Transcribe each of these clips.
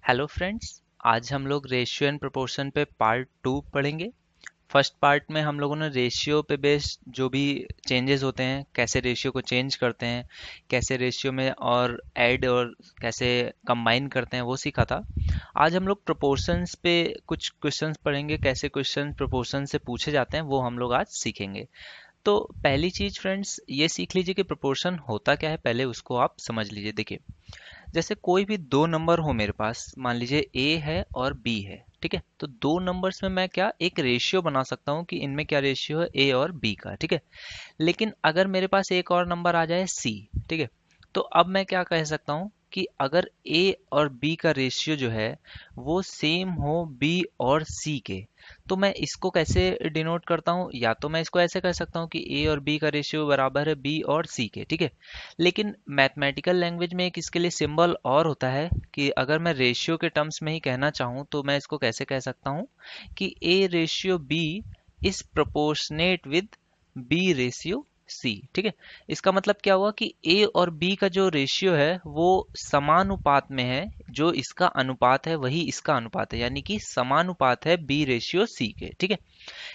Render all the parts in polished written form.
Hello friends. आज हम लोग रेशियो एंड प्रोपोर्शन पे पार्ट 2 पढ़ेंगे। फर्स्ट पार्ट में हम लोगों ने रेशियो पे बेस्ड जो भी चेंजेस होते हैं, कैसे रेशियो को चेंज करते हैं, कैसे रेशियो में और ऐड और कैसे कंबाइन करते हैं, वो सीखा था। आज हम लोग प्रोपोर्शंस पे कुछ क्वेश्चंस पढ़ेंगे, कैसे क्वेश्चन प्रोपोर्शन से पूछे जाते हैं वो हम लोग आज सीखेंगे। तो पहली चीज फ्रेंड्स ये सीख लीजिए कि प्रोपोर्शन होता क्या है, पहले उसको आप समझ लीजिए। देखिए, जैसे कोई भी दो नंबर हो मेरे पास, मान लीजिए ए है और बी है, ठीक है। तो दो नंबर्स में मैं क्या एक रेशियो बना सकता हूँ कि इनमें क्या रेशियो है, ए और बी का, ठीक है। लेकिन अगर मेरे पास एक और नंबर आ जाए सी, ठीक है, तो अब मैं क्या कह सकता हूँ कि अगर ए और बी का रेशियो जो है वो सेम हो बी और सी के, तो मैं इसको कैसे डिनोट करता हूँ, या तो मैं इसको ऐसे कर सकता हूँ कि ए और बी का रेशियो बराबर है बी और सी के, ठीक है। लेकिन मैथमेटिकल लैंग्वेज में एक इसके लिए सिंबल और होता है कि अगर मैं रेशियो के टर्म्स में ही कहना चाहूँ तो मैं इसको कैसे कह सकता हूँ कि A ratio B is proportionate with B ratio C, ठीक है। इसका मतलब क्या हुआ कि ए और बी का जो रेशियो है वो समानुपात में है, जो इसका अनुपात है वही इसका अनुपात है, यानी कि समानुपात है बी रेशियो सी के, ठीक है।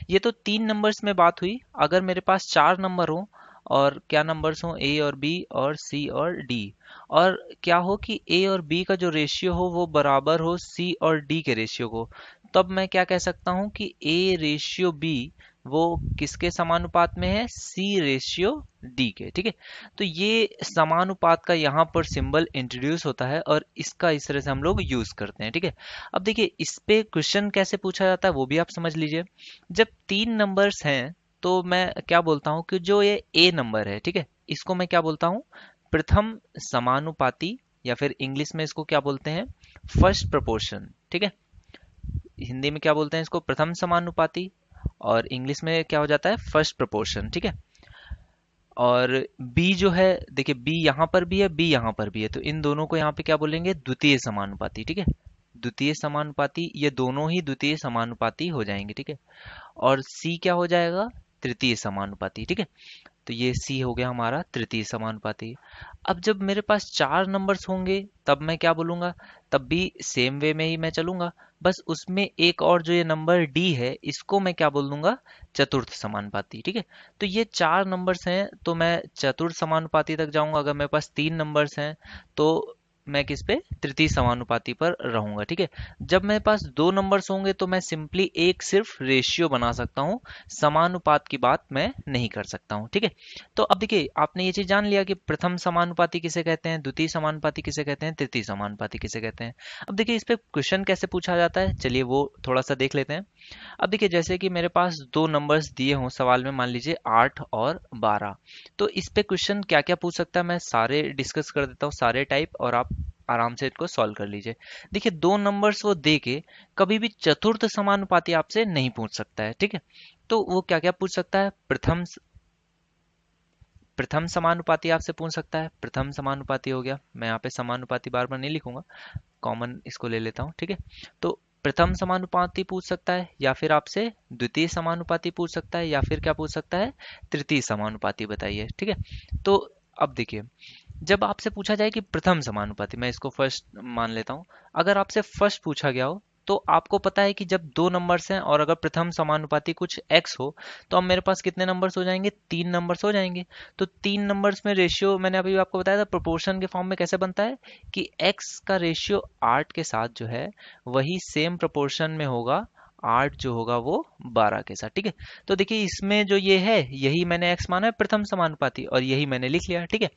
ये तो तीन नंबर्स में बात हुई। अगर मेरे पास चार नंबर हो और क्या नंबर्स हो, ए और बी और सी और डी, और क्या हो कि ए और बी का जो रेशियो हो वो बराबर हो सी और डी के रेशियो को, तब मैं क्या कह सकता हूँ कि ए रेशियो बी वो किसके समानुपात में है, सी रेशियो डी के, ठीक है। तो ये समानुपात का यहाँ पर सिंबल इंट्रोड्यूस होता है और इसका इस तरह से हम लोग यूज करते हैं, ठीक है। अब देखिए, इस पे क्वेश्चन कैसे पूछा जाता है वो भी आप समझ लीजिए। जब तीन नंबर्स हैं तो मैं क्या बोलता हूँ कि जो ये ए नंबर है, ठीक है, इसको मैं क्या बोलता हूँ, प्रथम समानुपाती, या फिर इंग्लिश में इसको क्या बोलते हैं, फर्स्ट प्रोपोर्शन, ठीक है। हिंदी में क्या बोलते हैं इसको, प्रथम समानुपाती, और इंग्लिश में क्या हो जाता है, फर्स्ट प्रोपोर्शन, ठीक है। और बी जो है, देखिए बी यहाँ पर भी है, बी यहाँ पर भी है, तो इन दोनों को यहाँ पे क्या बोलेंगे, द्वितीय समानुपाती, ठीक है। द्वितीय समानुपाती, ये दोनों ही द्वितीय समानुपाती हो जाएंगे, ठीक है। और सी क्या हो जाएगा, तृतीय समानुपाती, ठीक है। तो ये सी हो गया हमारा तृतीय समानुपाती। अब जब मेरे पास चार नंबर्स होंगे तब मैं क्या बोलूंगा, तब भी सेम वे में ही मैं चलूंगा। बस उसमें एक और जो ये नंबर डी है इसको मैं क्या बोल दूंगा, चतुर्थ समानुपाती, ठीक है। तो ये चार नंबर्स हैं तो मैं चतुर्थ समानुपाती तक जाऊंगा। अगर मेरे पास तीन नंबर्स हैं तो मैं किस पे, तृतीय समानुपाती पर रहूंगा, ठीक है। जब मेरे पास दो नंबर्स होंगे तो मैं सिंपली एक सिर्फ रेशियो बना सकता हूँ, समानुपात की बात मैं नहीं कर सकता हूँ, ठीक है। तो अब देखिए, आपने ये चीज जान लिया कि प्रथम समानुपाती किसे कहते हैं, द्वितीय समानुपाती किसे कहते हैं, तृतीय समानुपाती किसे कहते हैं। अब देखिए, इस पे क्वेश्चन कैसे पूछा जाता है, चलिए वो थोड़ा सा देख लेते हैं। अब देखिए, जैसे कि मेरे पास दो नंबर्स दिए हों सवाल में, मान लीजिए 8 और 12, तो इस पे क्वेश्चन क्या क्या पूछ सकता है मैं सारे डिस्कस कर देता हूँ, सारे टाइप, और आप आराम से इनको सॉल्व कर लीजिए। देखिए, दो नंबर्स वो दे के कभी भी चतुर्थ समानुपाती आपसे नहीं पूछ सकता है, ठीक है। तो वो क्या क्या पूछ सकता है, प्रथम समानुपाती आपसे पूछ सकता है। प्रथम समानुपाती हो गया, मैं यहाँ पे समानुपाती बार बार नहीं लिखूंगा, कॉमन इसको ले लेता हूँ, ठीक है। तो प्रथम समानुपाती पूछ सकता है, या फिर आपसे द्वितीय समानुपाती पूछ सकता है, या फिर क्या पूछ सकता है, तृतीय समानुपाती बताइए, ठीक है। तो अब देखिए, जब आपसे पूछा जाए कि प्रथम समानुपाती, मैं इसको फर्स्ट मान लेता हूँ, अगर आपसे फर्स्ट पूछा गया हो तो आपको पता है कि जब दो नंबर्स हैं और अगर प्रथम समानुपाती कुछ x हो, तो अब मेरे पास कितने नंबर्स हो जाएंगे, तीन नंबर्स हो जाएंगे। तो तीन नंबर्स में रेशियो मैंने अभी आपको बताया था प्रोपोर्शन के फॉर्म में कैसे बनता है, कि x का रेशियो 8 के साथ जो है वही सेम प्रोपोर्शन में होगा, 8 जो होगा वो 12 के साथ, ठीक है। तो देखिए, इसमें जो ये है यही मैंने x माना है प्रथम समानुपाती, और यही मैंने लिख लिया, ठीक है।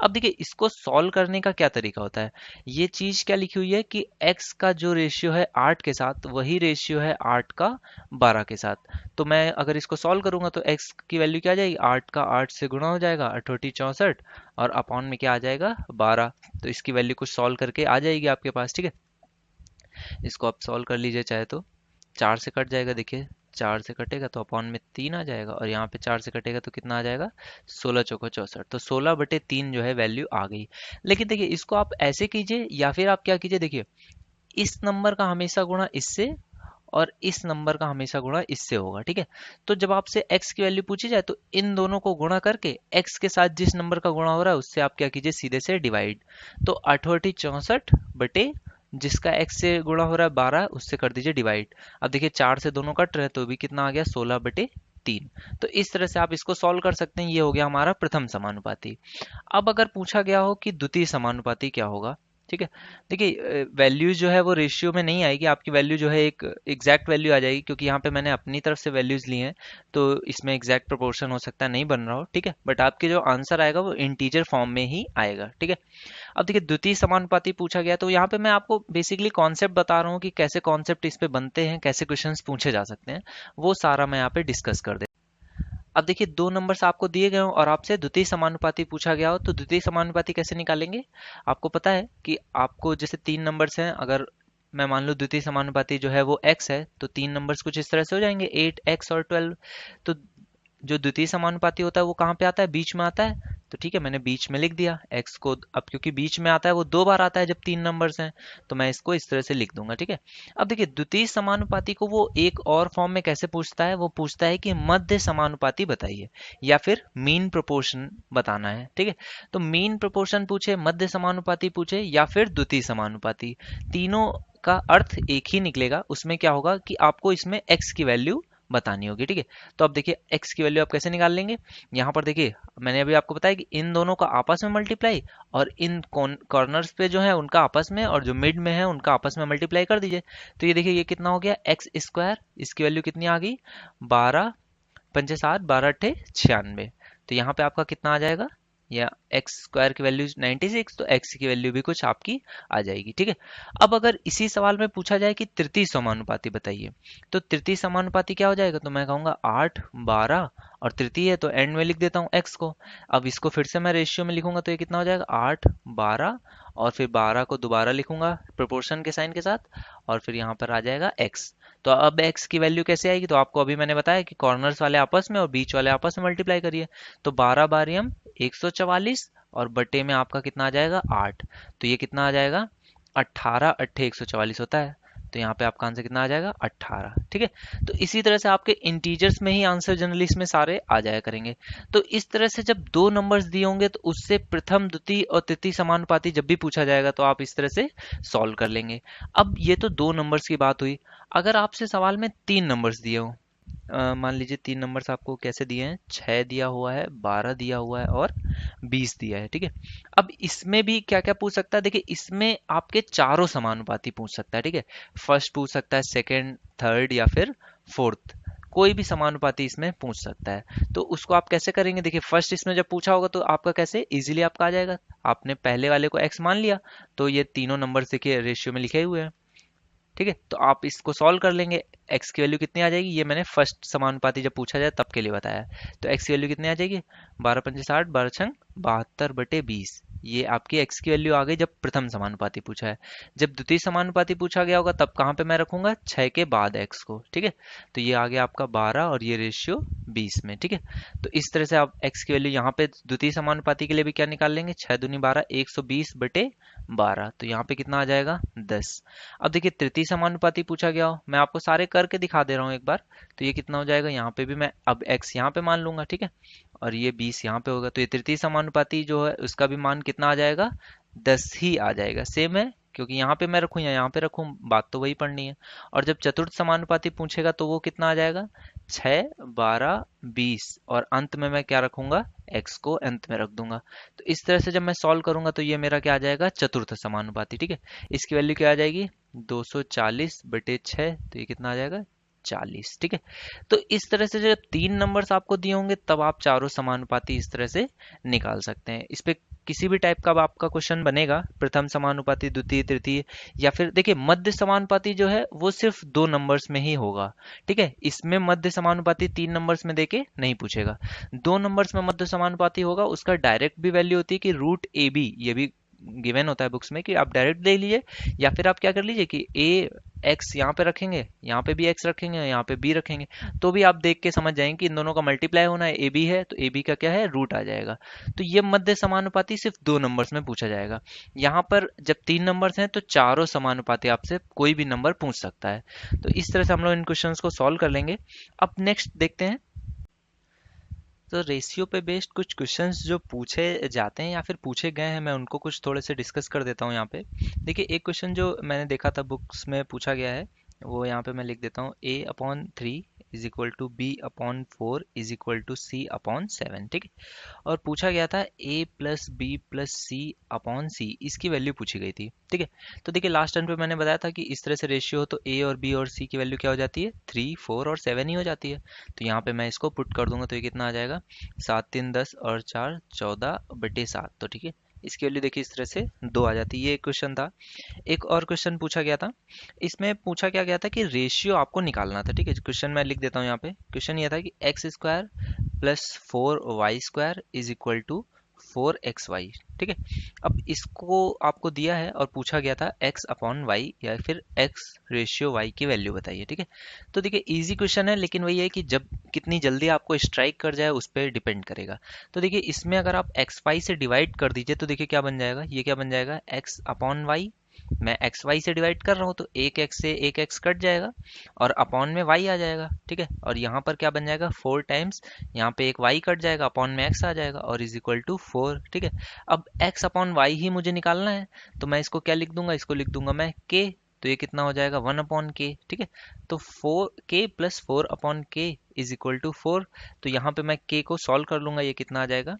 अब देखिए, इसको सॉल्व करने का क्या तरीका होता है, ये चीज क्या लिखी हुई है कि x का जो रेशियो है 8 के साथ वही रेशियो है 8 का 12 के साथ। तो मैं अगर इसको सॉल्व करूंगा तो x की वैल्यू क्या आ जाएगी, 8 का 8 से गुणा हो जाएगा, 8 64, और अपॉन में क्या आ जाएगा, 12। तो इसकी वैल्यू कुछ सॉल्व करके आ जाएगी आपके पास, ठीक है। इसको आप सॉल्व कर लीजिए चाहे तो, चार से कट जाएगा, देखिए चार से कटेगा तो अपॉन में तीन आ जाएगा, और यहाँ पे चार से कटेगा तो कितना आ जाएगा, 16 चौको 64, तो 16/3 जो है वैल्यू आ गई। लेकिन देखिए, इसको आप ऐसे कीजिए या फिर आप क्या कीजिए, देखिए इस नंबर का हमेशा गुणा इससे और इस नंबर का हमेशा गुणा इससे होगा, ठीक है। तो जब आपसे x की वैल्यू पूछी जाए तो इन दोनों को गुणा करके x के साथ जिस नंबर का गुणा हो रहा है उससे आप क्या कीजिए, सीधे से डिवाइड। तो 8 64 बटे जिसका x से गुणा हो रहा है 12, उससे कर दीजिए डिवाइड। अब देखिए 4 से दोनों कट रहे हैं तो भी कितना आ गया, 16/3। तो इस तरह से आप इसको सॉल्व कर सकते हैं। ये हो गया हमारा प्रथम समानुपाती। अब अगर पूछा गया हो कि द्वितीय समानुपाती क्या होगा, ठीक है, देखिए वैल्यू जो है वो रेशियो में नहीं आएगी, आपकी वैल्यू जो है एक एग्जैक्ट वैल्यू आ जाएगी, क्योंकि यहाँ पे मैंने अपनी तरफ से वैल्यूज ली हैं, तो इसमें एग्जैक्ट प्रोपोर्शन हो सकता है नहीं बन रहा हो, ठीक है, बट आपके जो आंसर आएगा वो इंटीजर फॉर्म में ही आएगा, ठीक है। अब देखिए द्वितीय समानुपाती पूछा गया, तो यहाँ पे मैं आपको बेसिकली कॉन्सेप्ट बता रहा हूँ कि कैसे कॉन्सेप्ट इस पे बनते हैं, कैसे क्वेश्चंस पूछे जा सकते हैं, वो सारा मैं यहाँ पे डिस्कस कर दे। अब देखिए दो नंबर्स आपको दिए गए हो और आपसे द्वितीय समानुपाती पूछा गया हो, तो द्वितीय समानुपाती कैसे निकालेंगे। आपको पता है कि आपको जैसे तीन नंबर्स हैं, अगर मैं मान लूँ द्वितीय समानुपाती जो है वो x है, तो तीन नंबर्स कुछ इस तरह से हो जाएंगे, 8x और 12। तो जो द्वितीय समानुपाती होता है वो कहाँ पे आता है, बीच में आता है। तो ठीक है, मैंने बीच में लिख दिया x को। अब क्योंकि बीच में आता है, वो दो बार आता है जब तीन नंबर्स हैं, तो मैं इसको इस तरह से लिख दूंगा, ठीक है। अब देखिए द्वितीय समानुपाती को वो एक और फॉर्म में कैसे पूछता है, वो पूछता है कि मध्य समानुपाती बताइए, या फिर मीन प्रोपोर्शन बताना है, ठीक है। तो मीन प्रोपोर्शन पूछे, मध्य समानुपाती पूछे, या फिर द्वितीय समानुपाती, तीनों का अर्थ एक ही निकलेगा। उसमें क्या होगा कि आपको इसमें x की वैल्यू बतानी होगी, ठीक है। तो अब देखिए x की वैल्यू आप कैसे निकाल लेंगे। यहाँ पर देखिए मैंने अभी आपको बताया कि इन दोनों का आपस में मल्टीप्लाई, और इन कॉर्नर्स पे जो है उनका आपस में, और जो मिड में है उनका आपस में मल्टीप्लाई कर दीजिए। तो ये देखिए ये कितना हो गया, एक्स स्क्वायर, इसकी वैल्यू कितनी आ गई, 12×5 = 7, 12×8 = 96। तो यहाँ पे आपका कितना आ जाएगा, या एक्स स्क्वायर की वैल्यू 96, तो एक्स की वैल्यू भी कुछ आपकी आ जाएगी, ठीक है। अब अगर इसी सवाल में पूछा जाए कि तृतीय समानुपाती बताइए, तो तृतीय समानुपाती क्या हो जाएगा, तो मैं कहूँगा 8, 12, और तृतीय है तो एंड में लिख देता हूँ एक्स को। अब इसको फिर से मैं रेशियो में लिखूंगा तो ये कितना हो जाएगा, 8, 12, और फिर 12 को दोबारा लिखूंगा प्रोपोर्शन के साइन के साथ, और फिर यहाँ पर आ जाएगा एक्स। तो अब x की वैल्यू कैसे आएगी, तो आपको अभी मैंने बताया कि कॉर्नर्स वाले आपस में और बीच वाले आपस में मल्टीप्लाई करिए। तो 12 बारियम 144, और बटे में आपका कितना आ जाएगा, 8। तो ये कितना आ जाएगा, 18 अट्ठे 144 होता है। तो यहाँ पे आपका आंसर कितना आ जाएगा, 18, ठीक है। तो इसी तरह से आपके इंटीजर्स में ही आंसर जनरली इसमें सारे आ जाया करेंगे। तो इस तरह से जब दो नंबर्स दिए होंगे तो उससे प्रथम, द्वितीय और तृतीय समानुपाती जब भी पूछा जाएगा तो आप इस तरह से सॉल्व कर लेंगे। अब ये तो दो नंबर्स की बात हुई। अगर आपसे सवाल में तीन नंबर्स दिए हो, मान लीजिए तीन नंबर्स आपको कैसे दिए हैं, 6 दिया हुआ है, 12 दिया हुआ है, और 20 दिया है, ठीक है। अब इसमें भी क्या क्या पूछ सकता है, देखिए इसमें आपके चारों समानुपाती पूछ सकता है, ठीक है। फर्स्ट पूछ सकता है, सेकंड, थर्ड, या फिर फोर्थ, कोई भी समानुपाती इसमें पूछ सकता है। तो उसको आप कैसे करेंगे, देखिए फर्स्ट इसमें जब पूछा होगा तो आपका कैसे इजीली आपका आ जाएगा। आपने पहले वाले को x मान लिया, तो ये तीनों नंबर देखिए रेशियो में लिखे हुए हैं, ठीक है। तो आप इसको सॉल्व कर लेंगे। x की वैल्यू कितनी आ जाएगी, ये मैंने फर्स्ट समानुपाती जब पूछा जाए तब के लिए बताया है। तो x की वैल्यू कितनी आ जाएगी, 12×5 = 60, 12×6 = 72/20। ये आपकी x की वैल्यू आ गई जब प्रथम समानुपाती पूछा है। जब द्वितीय समानुपाती पूछा गया होगा तब कहाँ पे मैं रखूंगा, 6 के बाद x को, ठीक है। तो ये आ गया आपका 12, और ये रेशियो 20 में, ठीक है। तो इस तरह से आप x की वैल्यू यहाँ पे द्वितीय समानुपाती के लिए भी क्या निकाल लेंगे, 6 दूनी 12, 120/12। तो यहाँ पे कितना आ जाएगा, 10। अब देखिए तृतीय समानुपाती पूछा गया हो, मैं आपको सारे करके दिखा दे रहा हूँ एक बार। तो ये कितना हो जाएगा, यहाँ पे भी मैं अब x यहाँ पे मान लूंगा, ठीक है, और ये 20 यहाँ पे होगा। तो ये तृतीय समानुपाती जो है उसका भी मान कितना आ जाएगा, 10 ही आ जाएगा। सेम है, क्योंकि यहाँ पे मैं रखूँ या यहाँ पे रखूँ, बात तो वही पढ़नी है। और जब चतुर्थ समानुपाती पूछेगा तो वो कितना आ जाएगा, 6, 12, 20, और अंत में मैं क्या रखूंगा, x को अंत में रख दूंगा। तो इस तरह से जब मैं सॉल्व करूंगा तो ये मेरा क्या आ जाएगा, चतुर्थ समानुपाती, ठीक है। इसकी वैल्यू क्या आ जाएगी, 240/6। तो ये कितना आ जाएगा, 40, ठीक है। तो इस तरह से जब तीन नंबर्स आपको दिए होंगे तब आप चारों समानुपाती इस तरह से निकाल सकते हैं। इस पे किसी भी टाइप का आपका क्वेश्चन बनेगा, प्रथम समानुपाती, द्वितीय, तृतीय, या फिर देखिए मध्य समानुपाती जो है वो सिर्फ दो नंबर्स में ही होगा, ठीक है। इसमें मध्य समानुपाती तीन नंबर्स में देके नहीं पूछेगा। दो नंबर्स में मध्य समानुपाती होगा, उसका डायरेक्ट भी वैल्यू होती है कि √AB, ये भी गिवन होता है बुक्स में कि आप डायरेक्ट ले लीजिए, या फिर आप क्या कर लीजिए कि ए एक्स यहाँ पे रखेंगे, यहाँ पे भी एक्स रखेंगे, यहाँ पे बी रखेंगे, तो भी आप देख के समझ जाएंगे कि इन दोनों का मल्टीप्लाई होना है, ए बी है तो ए बी का क्या है, रूट आ जाएगा। तो ये मध्य समानुपाती सिर्फ दो नंबर्स में पूछा जाएगा। यहाँ पर जब तीन नंबर्स हैं तो चारों समानुपाती आपसे कोई भी नंबर पूछ सकता है। तो इस तरह से हम लोग इन क्वेश्चंस को सॉल्व कर लेंगे। अब नेक्स्ट देखते हैं, तो रेशियो पे बेस्ड कुछ क्वेश्चंस जो पूछे जाते हैं या फिर पूछे गए हैं, मैं उनको कुछ थोड़े से डिस्कस कर देता हूँ यहाँ पे। देखिए, एक क्वेश्चन जो मैंने देखा था बुक्स में पूछा गया है, वो यहाँ पे मैं लिख देता हूँ। A/3 is equal to B/4 is equal to C/7, ठीक है। और पूछा गया था A+B+C/C, इसकी वैल्यू पूछी गई थी, ठीक है। तो देखिए, लास्ट टाइम पे मैंने बताया था कि इस तरह से रेशियो हो तो A और B और C की वैल्यू क्या हो जाती है, 3, 4 और 7 ही हो जाती है। तो यहाँ पे मैं इसको पुट कर दूंगा तो ये कितना आ जाएगा, 7 3 10 और 4 14/7। तो ठीक है, इसकी वैल्यू देखिए इस तरह से 2 आ जाती है। ये एक क्वेश्चन था। एक और क्वेश्चन पूछा गया था। इसमें पूछा क्या गया था कि रेशियो आपको निकालना था, ठीक है। क्वेश्चन मैं लिख देता हूँ यहाँ पे। क्वेश्चन ये था कि x² plus 4y² is equal to 4xy, ठीक है। अब इसको आपको दिया है और पूछा गया था x/y या फिर x/y की वैल्यू बताइए, ठीक है। तो देखिए, इजी क्वेश्चन है, लेकिन वही है कि जब कितनी जल्दी आपको स्ट्राइक कर जाए उस पर डिपेंड करेगा। तो देखिए, इसमें अगर आप xy से डिवाइड कर दीजिए तो देखिए क्या बन जाएगा, ये क्या बन जाएगा, x/y। मैं एक्स वाई से डिवाइड कर रहा हूँ तो एक एक्स से एक एक्स कट जाएगा और अपॉन में वाई आ जाएगा, ठीक है। और यहाँ पर क्या बन जाएगा, 4 टाइम्स, यहाँ पे एक वाई कट जाएगा, अपॉन में एक्स आ जाएगा और इज इक्वल टू 4, ठीक है। अब एक्स अपॉन वाई ही मुझे निकालना है, तो मैं इसको क्या लिख दूंगा, इसको लिख दूंगा मैं के। तो ये कितना हो जाएगा, 1/k, ठीक है। तो 4k+4/k इज इक्वल टू 4। तो यहाँ पे मैं k को सॉल्व कर लूंगा, ये कितना आ जाएगा,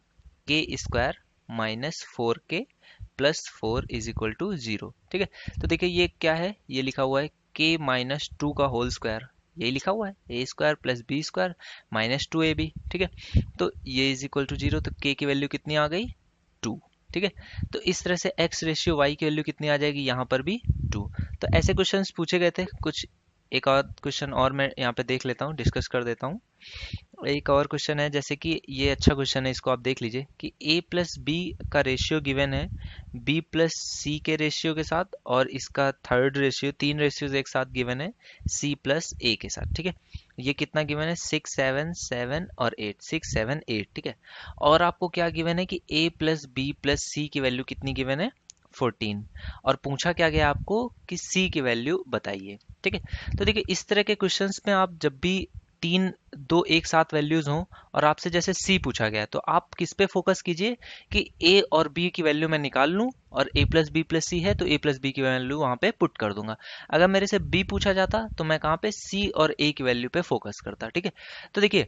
k² minus 4k+4 is equal to 0, ठीक है। तो देखिए, ये क्या है, ये लिखा हुआ है k-2 का होल स्क्वायर, यही लिखा हुआ है a² plus b² minus 2ab, ठीक है। तो ये इज इक्वल टू 0, तो k की वैल्यू कितनी आ गई, 2, ठीक है। तो इस तरह से x/y की वैल्यू कितनी आ जाएगी, यहाँ पर भी 2। तो ऐसे क्वेश्चंस पूछे गए थे कुछ। एक और क्वेश्चन और मैं यहाँ पे देख लेता हूँ, डिस्कस कर देता हूँ। एक और क्वेश्चन है, जैसे कि ये अच्छा क्वेश्चन है, इसको आप देख लीजिए कि a+b का रेशियो गिवन है b+c के रेशियो के साथ, और इसका थर्ड रेशियो, 3 रेशियोज एक साथ गिवन है c+a के साथ, ठीक है। ये कितना गिवन है, 6 7 7 और 8, 6 7 8, ठीक है। और आपको क्या गिवन है कि a+b+c की वैल्यू कितनी गिवन है, 14। और पूछा क्या गया आपको कि c की वैल्यू बताइए, ठीक है। तो देखिए, इस तरह के क्वेश्चंस में आप जब भी तीन दो एक साथ वैल्यूज हों और आपसे जैसे सी पूछा गया है, तो आप किस पे फोकस कीजिए कि ए और बी की वैल्यू मैं निकाल लूं, और a+b+c है तो a+b की वैल्यू वहां पे पुट कर दूंगा। अगर मेरे से बी पूछा जाता तो मैं कहाँ पे सी और ए की वैल्यू पे फोकस करता, ठीक है। तो देखिए,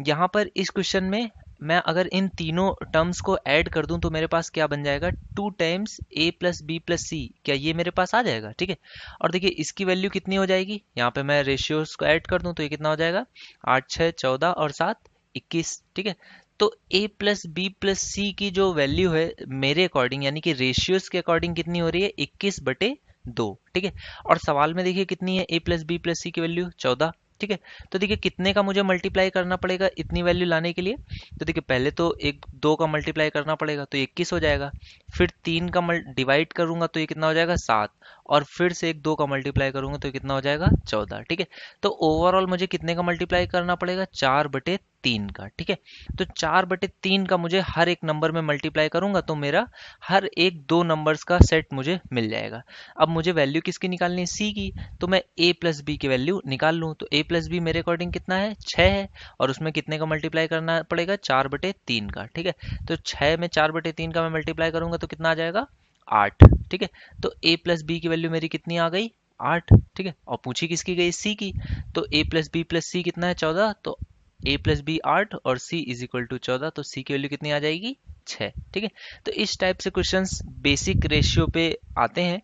यहाँ पर इस क्वेश्चन में मैं अगर इन तीनों टर्म्स को ऐड कर दूं तो मेरे पास क्या बन जाएगा, 2 टाइम्स a+b+c, क्या ये मेरे पास आ जाएगा, ठीक है। और देखिए, इसकी वैल्यू कितनी हो जाएगी, यहाँ पे मैं रेशियोज को ऐड कर दूं तो ये कितना हो जाएगा, 8 6 14 और 7 21, ठीक है। तो a+b+c की जो वैल्यू है मेरे अकॉर्डिंग, यानी कि रेशियोज के अकॉर्डिंग कितनी हो रही है, 21/2, ठीक है। और सवाल में देखिए कितनी है a+b+c की वैल्यू, 14, ठीक है। तो देखिए, कितने का मुझे मल्टीप्लाई करना पड़ेगा इतनी वैल्यू लाने के लिए, तो देखिए पहले तो एक 2 का मल्टीप्लाई करना पड़ेगा तो 21 हो जाएगा, फिर 3 का डिवाइड करूंगा तो ये कितना हो जाएगा, 7, और फिर से एक 2 का मल्टीप्लाई करूंगा तो ये कितना हो जाएगा, 14, ठीक है। तो ओवरऑल मुझे कितने का मल्टीप्लाई करना पड़ेगा, 4/3 का, ठीक है। तो 4/3 का मुझे हर एक नंबर में मल्टीप्लाई करूंगा तो मेरा हर एक 2 नंबर्स का सेट मुझे मिल जाएगा। अब मुझे वैल्यू किसकी निकालनी है, सी की, तो मैं a+b की वैल्यू निकाल लूं। तो a+b मेरे अकॉर्डिंग कितना है, 6 है, और उसमें कितने का मल्टीप्लाई करना पड़ेगा, 4/3 का, ठीक है। तो 6 में 4/3 का मैं मल्टीप्लाई करूंगा तो कितना आ जाएगा, 8, ठीक है। तो a+b की वैल्यू मेरी कितनी आ गई, 8, ठीक है। और पूछी किसकी गई, सी की। तो a+b+c कितना है, 14, तो a+b 8 और c इज इक्वल टू 14, तो c की वैल्यू कितनी आ जाएगी, 6, ठीक है। तो इस टाइप से क्वेश्चंस बेसिक रेशियो पे आते हैं।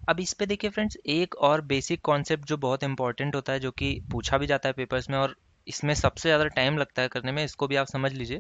अब इस पे देखिए फ्रेंड्स, एक और बेसिक कॉन्सेप्ट जो बहुत इंपॉर्टेंट होता है, जो कि पूछा भी जाता है पेपर्स में, और इसमें सबसे ज़्यादा टाइम लगता है करने में, इसको भी आप समझ लीजिए।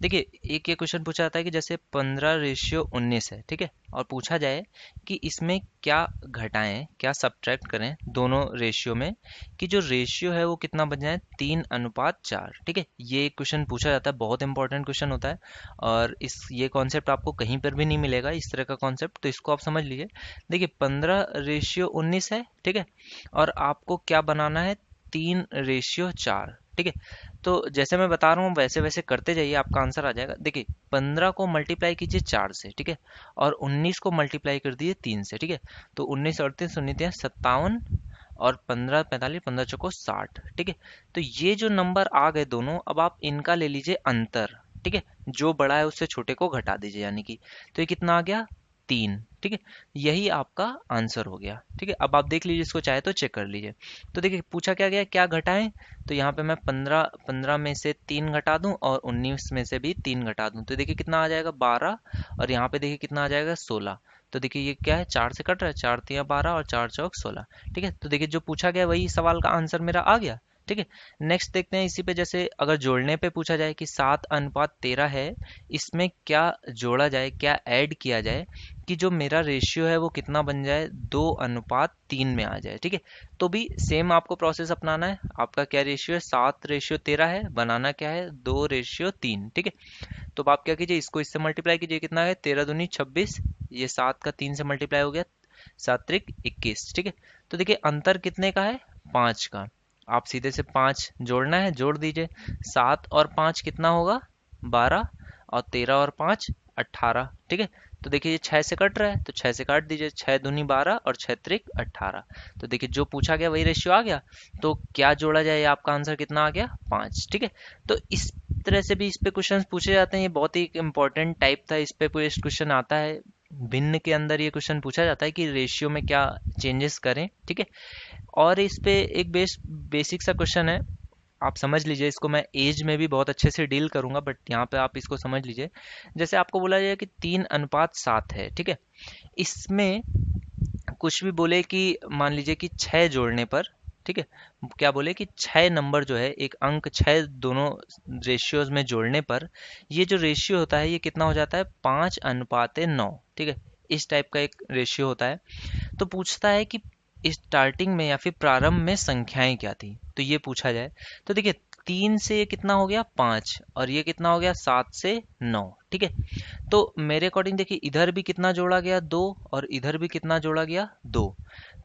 देखिए, एक ये क्वेश्चन पूछा जाता है कि जैसे 15/19 है, ठीक है, और पूछा जाए कि इसमें क्या घटाएं, क्या सब्ट्रैक्ट करें दोनों रेशियो में, कि जो रेशियो है वो कितना बन जाए, 3:4, ठीक है। ये क्वेश्चन पूछा जाता है, बहुत इंपॉर्टेंट क्वेश्चन होता है, और ये कॉन्सेप्ट आपको कहीं पर भी नहीं मिलेगा इस तरह का कॉन्सेप्ट, तो इसको आप समझ लीजिए। देखिए, 15/19 है, ठीक है, और आपको क्या बनाना है, 3/4, ठीक है। तो जैसे मैं बता रहा हूँ वैसे वैसे करते जाइए, आपका आंसर आ जाएगा। देखिए, 15 को मल्टीप्लाई कीजिए 4 से, ठीक है, और 19 को मल्टीप्लाई कर दिए 3 से, ठीक है। तो 19 और 3 57, और 15 45 15 चौको 60, ठीक है। तो ये जो नंबर आ गए दोनों, अब आप इनका ले लीजिए अंतर, ठीक है। जो बड़ा है उससे छोटे को घटा दीजिए, यानी कि तो ये कितना आ गया 3, ठीक है। यही आपका आंसर हो गया, ठीक है। अब आप देख लीजिए, इसको चाहे तो चेक कर लीजिए। तो देखिए पूछा क्या गया, क्या घटाएं। तो यहाँ पे मैं 15 15 में से 3 घटा दूं और 19 में से भी 3 घटा दूं, तो देखिए कितना आ जाएगा 12, और यहाँ पे देखिए कितना आ जाएगा 16। तो देखिए ये क्या है, 4 से कट रहा है, 4 तिया 12 और 4 चौक 16, ठीक है। तो देखिए जो पूछा गया वही सवाल का आंसर मेरा आ गया, ठीक है। नेक्स्ट देखते हैं इसी पे, जैसे अगर जोड़ने पे पूछा जाए कि 7:13 है, इसमें क्या जोड़ा जाए, क्या ऐड किया जाए कि जो मेरा रेशियो है वो कितना बन जाए, 2:3 में आ जाए, ठीक है। तो भी सेम आपको प्रोसेस अपनाना है। आपका क्या रेशियो है, 7:13 है, बनाना क्या है, 2:3, ठीक है। तो अब आप क्या कीजिए, इसको इससे मल्टीप्लाई कीजिए, कितना है 13 दूनी 26, ये 7 का 3 से मल्टीप्लाई हो गया, 7 त्रिक 21, ठीक है। तो देखिए अंतर कितने का है, 5 का। आप सीधे से 5 जोड़ना है, जोड़ दीजिए। 7 और 5 कितना होगा, 12, और 13 और 5 18, ठीक है। तो देखिए ये 6 से कट रहा है, तो 6 से काट दीजिए, 6 दूनी 12 और 6 त्रिक 18। तो देखिए जो पूछा गया वही रेशियो आ गया। तो क्या जोड़ा जाए, आपका आंसर कितना आ गया, 5, ठीक है। तो इस तरह से भी इस पे क्वेश्चंस पूछे जाते हैं। ये बहुत ही इंपॉर्टेंट टाइप था, इस पे कोई क्वेश्चन आता है। भिन्न के अंदर ये क्वेश्चन पूछा जाता है कि रेशियो में क्या चेंजेस करें, ठीक है। और इस पे एक बेसिक सा क्वेश्चन है, आप समझ लीजिए इसको। मैं एज में भी बहुत अच्छे से डील करूंगा, बट यहाँ पे आप इसको समझ लीजिए। जैसे आपको बोला जाए कि 3:7 है, ठीक है। इसमें कुछ भी बोले कि मान लीजिए कि 6 जोड़ने पर, ठीक है, क्या बोले कि 6 नंबर जो है, एक अंक 6 दोनों रेशियोज में जोड़ने पर ये जो रेशियो होता है ये कितना हो जाता है, 5:9, ठीक है। इस टाइप का एक रेशियो होता है। तो पूछता है कि स्टार्टिंग में या फिर प्रारंभ में संख्याएं क्या थी, तो ये पूछा जाए। तो देखिए 3 से ये कितना हो गया 5, और ये कितना हो गया 7 से 9, ठीक है। तो मेरे अकॉर्डिंग देखिए इधर भी कितना जोड़ा गया 2, और इधर भी कितना जोड़ा गया 2।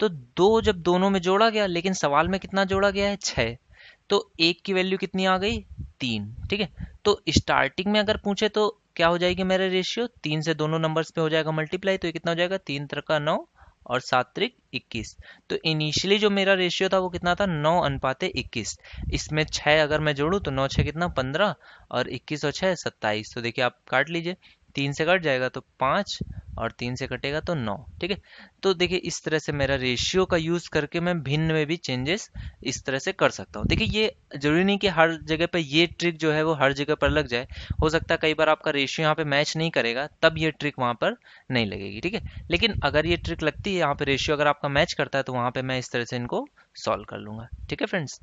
तो 2 जब दोनों में जोड़ा गया, लेकिन सवाल में कितना जोड़ा गया है 6, तो एक की वैल्यू कितनी आ गई 3, ठीक है। तो स्टार्टिंग में अगर पूछे तो क्या हो जाएगी, मेरा रेशियो 3 से दोनों नंबर्स पे हो जाएगा मल्टीप्लाई, तो ये कितना हो जाएगा 3 त्रिका 9 और 7 त्रिक 21। तो इनिशियली जो मेरा रेशियो था वो कितना था, 9:21। इसमें 6 अगर मैं जोड़ूं तो 9 6 कितना 15, और 21 और 6 27। तो देखिए आप काट लीजिए, 3 से कट जाएगा तो 5, और 3 से कटेगा तो 9, ठीक है। तो देखिए इस तरह से मेरा रेशियो का यूज करके मैं भिन्न में भी चेंजेस इस तरह से कर सकता हूँ। देखिए ये जरूरी नहीं कि हर जगह पे ये ट्रिक जो है वो हर जगह पर लग जाए। हो सकता है कई बार आपका रेशियो यहाँ पे मैच नहीं करेगा, तब ये ट्रिक वहां पर नहीं लगेगी, ठीक है। लेकिन अगर ये ट्रिक लगती है यहाँ पे, रेशियो अगर आपका मैच करता है, तो वहां पे मैं इस तरह से इनको सॉल्व कर लूंगा, ठीक है फ्रेंड्स।